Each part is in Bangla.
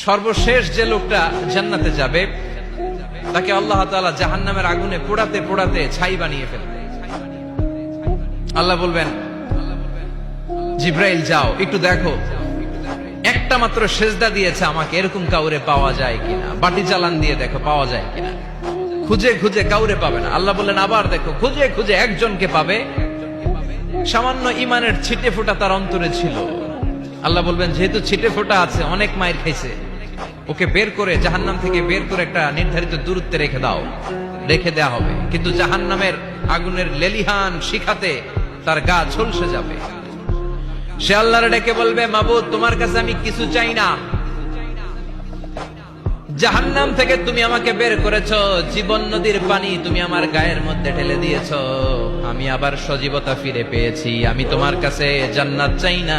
সর্বশেষ যে লোকটা জান্নাতে যাবে তাকে আল্লাহ তাআলা জাহান্নামের আগুনে পোড়াতে পোড়াতে ছাই বানিয়ে ফেলবে। আল্লাহ বলবেন, জিব্রাইল যাও একটু দেখো, একটা মাত্র সেজদা দিয়েছে আমাকে, এরকম কাউরে পাওয়া যায় কিনা। বাটি চালান দিয়ে দেখো পাওয়া যায় কিনা। খুঁজে খুঁজে কাউরে পাবে না। আল্লাহ বললেন আবার দেখো, খুঁজে খুঁজে একজনকে পাবে, সামান্য ইমানের ছিটে ফোঁটা তার অন্তরে ছিল। আল্লাহ বলবেন, যেহেতু ছিটে ফোঁটা আছে, অনেক মায়ের খাইছে, ওকে বের করে জাহান্নাম থেকে বের করে একটা নির্ধারিত দূরত্বে রেখে দাও। রেখে দেয়া হবে, কিন্তু জাহান্নামের আগুনের লেলিহান শিখাতে তার গা ঝলসে যাবে। সে আল্লাহরে ডেকে বলবে, মাবুদ তোমার কাছে আমি কিছু চাই না, জাহান্নাম থেকে তুমি আমাকে বের করেছো, জীবন নদীর পানি তুমি আমার গায়ের মধ্যে ঢেলে দিয়েছো, আমি আবার সজীবতা ফিরে পেয়েছি, আমি তোমার কাছে জান্নাত চাই না,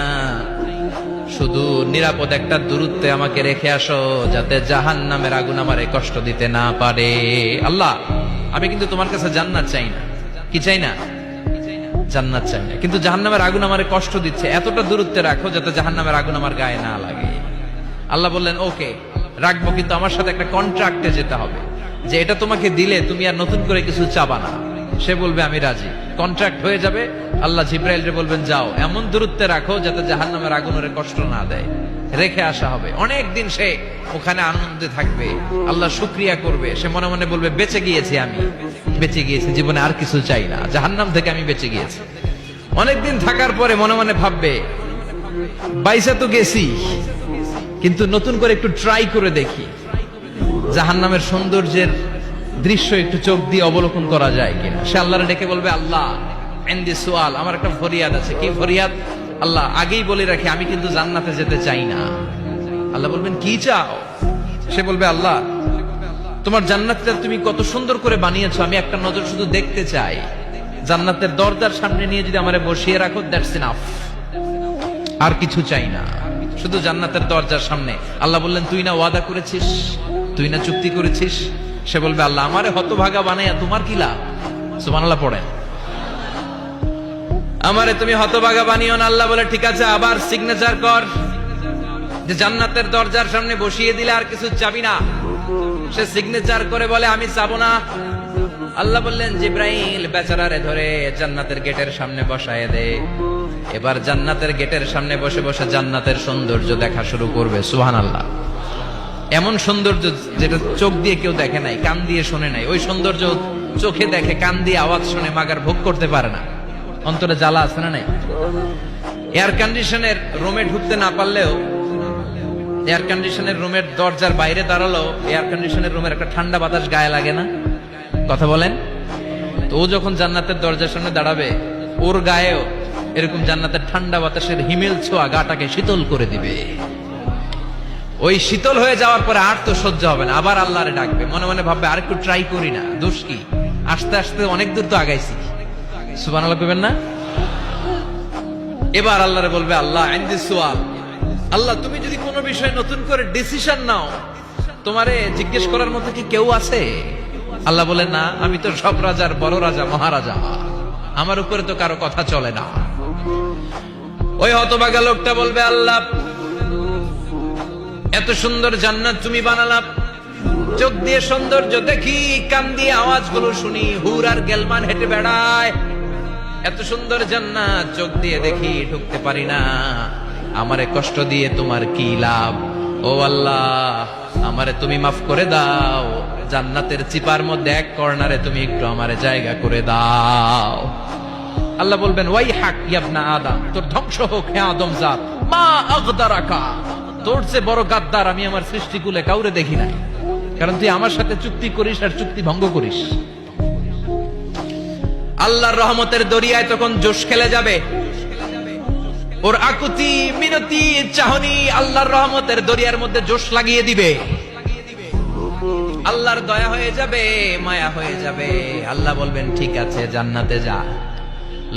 শুধু নিরাপদ একটা দূরত্বে আমাকে রেখে আসো, যাতে জাহান্নামের আগুন আমারে কষ্ট দিতে না পারে। আল্লাহ, আমি কিন্তু তোমার কাছে জান্নাত চাই না। কি চাই না? জান্নাত চাই না, কিন্তু জাহান্নামের আগুন আমারে কষ্ট দিচ্ছে, এতটা দূরত্বে রাখো যাতে জাহান্নামের আগুন আমার গায়ে না লাগে। আল্লাহ বললেন, ওকে রাখবো, কিন্তু আমার সাথে একটা কন্ট্রাক্টে যেতে হবে, যে এটা তোমাকে দিলে তুমি আর নতুন করে কিছু চাবা না। সে বলবে আমি রাজি, কন্ট্রাক্ট হয়ে যাবে। আল্লাহ জিব্রাইলকে বলবেন, যাও এমন দূরত্বে রাখো যাতে জাহান্নামের আগুন ওরে কষ্ট না দেয়। রেখে আসা হবে, অনেক দিন সে ওখানে আনন্দে থাকবে, আল্লাহ শুকরিয়া করবে। সে মনে মনে বলবে, বেঁচে গিয়েছি, আমি বেঁচে গিয়েছি, জীবনে আর কিছু চাই না, জাহান্নাম থেকে আমি বেঁচে গিয়েছি। অনেকদিন থাকার পরে মনে মনে ভাববে, বাইসা তো গেছি, কিন্তু নতুন করে একটু ট্রাই করে দেখি, জাহান্নামের সৌন্দর্যের দৃশ্য একটু চোখ দিয়ে অবলোকন করা যায় কিনা। সে আল্লাহরে ডেকে বলবে, আল্লাহ এন্দি সোয়াল, আমার একটা ফরিয়াদ আছে। কি ফরিয়াদ? আল্লাহ আগেই বলে রাখি, আমি কিন্তু জান্নাতে যেতে চাই না। আল্লাহ বলবেন, কি চাও? সে বলবে, আল্লাহ তোমার জান্নাতটা তুমি কত সুন্দর করে বানিয়েছো, আমি একটা নজর শুধু দেখতে চাই। জান্নাতের দরজার সামনে নিয়ে যদি আমারে বসিয়ে রাখো, দ্যাটস ইনাফ, আর কিছু চাই না, শুধু জান্নাতের দরজার সামনে। আল্লাহ বললেন, তুই না ওয়াদা করেছিস, তুই না চুক্তি করেছিস। সে বলবে, আল্লাহ আমারে হতভাগা বানাইয়া তোমার কি লাভ? সুবহানাল্লাহ পড়েন। আমারে তুমি হতভাগা বানিও না। আল্লাহ বলে, ঠিক আছে, আবার সিগনেচার কর যে জান্নাতের দরজার সামনে বসিয়ে দিলে আর কিছু চাবি না। সে সিগনেচার করে বলে, আমি চাবো না। আল্লাহ বললেন, জিব্রাইল বেচারারে ধরে জান্নাতের গেটের সামনে বসায় দে। এবার জান্নাতের গেটের সামনে বসে বসে জান্নাতের সৌন্দর্য দেখা শুরু করবে। সুবহানাল্লাহ। এমন সৌন্দর্য যেটা চোখ দিয়ে কেউ দেখে নাই, কান দিয়ে শোনে নাই। ওই সৌন্দর্য চোখে দেখে, কান দিয়ে আওয়াজ শুনে মাগার ভোগ করতে পারে না। অন্তরে জ্বালা আছে না নাই? এয়ার কন্ডিশনের রুমে ঢুকতে না পারলেও, এয়ার কন্ডিশনের রুমের দরজার বাইরে দাঁড়ালো, এয়ার কন্ডিশনের রুমের একটা ঠান্ডা বাতাস গায়ে লাগে না? কথা বলেন তো। ও যখন জান্নাতের দরজার সামনে দাঁড়াবে, ওর গায়েও এরকম জান্নাতের ঠান্ডা বাতাসের হিমেল ছোঁয়া গাটাকে শীতল করে দিবে। ওই শীতল হয়ে যাওয়ার পরে আর তো সহ্য হবে না, আবার আল্লাহরে ডাকবে। মনে মনে ভাববে, আর একটু ট্রাই করি না, দোষ কি, আস্তে আস্তে অনেক দূর তো আগাইছি। সুবহানাল্লাহ কইবেন না? এবার আল্লাহরে বলবে, আল্লাহ ইনদি সুআল, আল্লাহ তুমি যদি কোনো বিষয়ে নতুন করে ডিসিশন নাও, তোমারে জিজ্ঞেস করার মতো কি কেউ আছে? আল্লাহ বলে, না, আমি তো সব রাজার বড় রাজা, মহারাজা, আমার উপরে তো কারো কথা চলে না। ওই হতভাগা লোকটা বলবে, আল্লাহ এত সুন্দর জান্নাত তুমি বানালাম, চোখ দিয়ে সৌন্দর্য দেখি, কান দিয়ে আওয়াজগুলো শুনি, হুর আর গেলমান হেঁটে বেড়ায়, এত সুন্দর জান্নাত চোখ দিয়ে দেখি, ঢুকতে পারি না, আমারে কষ্ট দিয়ে তোমার কি লাভ? ও আল্লাহ, আমারে তুমি মাফ করে দাও, জান্নাতের চিপার মধ্যে এক কর্নারে তুমি একটু আমারে জায়গা করে দাও। আল্লাহ বলবেন, ওয়াই হাক ইবনা আদম, তোর ধ্বংস হোক হে আদম জাত, মা আগদারাকা, তোর চেয়ে বড় গাদ্দার আমি আমার সৃষ্টিকুলে কাউরে দেখি নাই, কারণ তুই আমার সাথে চুক্তি করিস আর চুক্তি ভঙ্গ করিস। আল্লাহর রহমতের দরিয়ায় তখন জোশ খেলে যাবে, ওর আকুতি মিনতি চাহনি আল্লাহর রহমতের দরিয়ার মধ্যে জোশ লাগিয়ে দিবে। আল্লাহর দয়া হয়ে যাবে, মায়া হয়ে যাবে। আল্লাহ বলবেন, ঠিক আছে, জান্নাতে যা।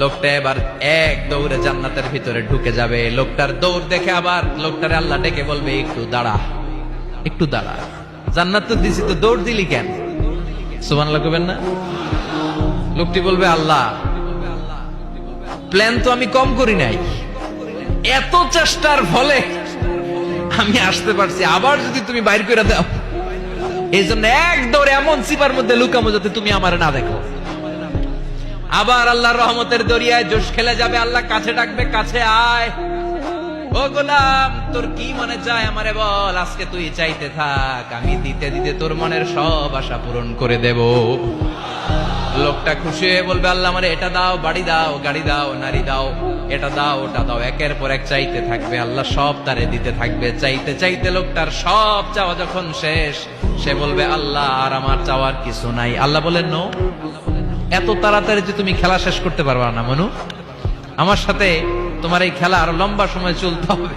লোকটা এবার এক দৌড়ে জান্নাতের ভিতরে ঢুকে যাবে। লোকটার দৌড় দেখে আবার লোকটারে আল্লাহ ডেকে বলবে, একটু দাঁড়া, একটু দাঁড়া, জান্নাত তো দিছি, তো দৌড় দিলি কেন? সুবহানাল্লাহ কইবেন না? লোকটি বলবে, আল্লাহ প্ল্যান তো আমি কম করি নাই, এত চেষ্টার ফলে আমি আসতে পারছি, আবার যদি তুমি বাইর করে দাও, এই জন্য এক দৌড়ে এমন চিপার মধ্যে লুকামো যাতে তুমি আমার না দেখো। আবার আল্লাহর রহমতের দরিয়ায় জোশ খেলে যাবে, আল্লাহ কাছে ডাকবে, কাছে আয়, ও গোলাম তোর কি মনে চায় আমারে বল, আজকে তুই চাইতে থাক, আমি দিতে দিতে তোর মনের সব আশা পূরণ করে দেব। লোকটা খুশি হয়ে বলবে, আল্লাহ আমারে এটা দাও, বাড়ি দাও, গাড়ি দাও, নারী দাও, এটা দাও, ওটা দাও, একের পর এক চাইতে থাকবে, আল্লাহ সব তারে দিতে থাকবে। চাইতে চাইতে লোকটার সব চাওয়া যখন শেষ, সে বলবে, আল্লাহ আর আমার চাওয়ার কিছু নাই। আল্লাহ বলেন, নো, এত তাড়াতাড়ি যে তুমি খেলা শেষ করতে পারবা না মনু, আমার সাথে তোমার এই খেলা আরো লম্বা সময় চলতে হবে,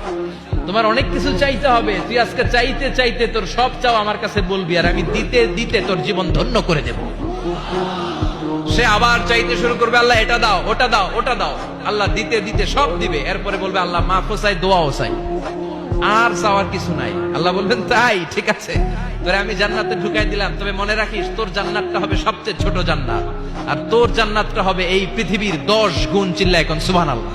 তোমার অনেক কিছু চাইতে হবে। তুই আজকে চাইতে চাইতে তোর সব চাও আমার কাছে বলবি, আর আমি দিতে দিতে তোর জীবন ধন্য করে দেব। সে আবার চাইতে শুরু করবে, আল্লাহ এটা দাও, ওটা দাও, ওটা দাও, আল্লাহ দিতে দিতে সব দিবে। এরপরে বলবে, আল্লাহ মাফও চাই, দোয়াও চাই, আর চাওয়ার কিছু নাই। আল্লাহ বলবেন, তাই ঠিক আছে, তোরে আমি জান্নাতে ঢুকাই দিলাম, তবে মনে রাখিস তোর জান্নাতটা হবে সবচেয়ে ছোট জান্নাত, আর তোর জান্নাতটা হবে এই পৃথিবীর 10 গুণ। চিল্লা এখন সুবহানাল্লাহ।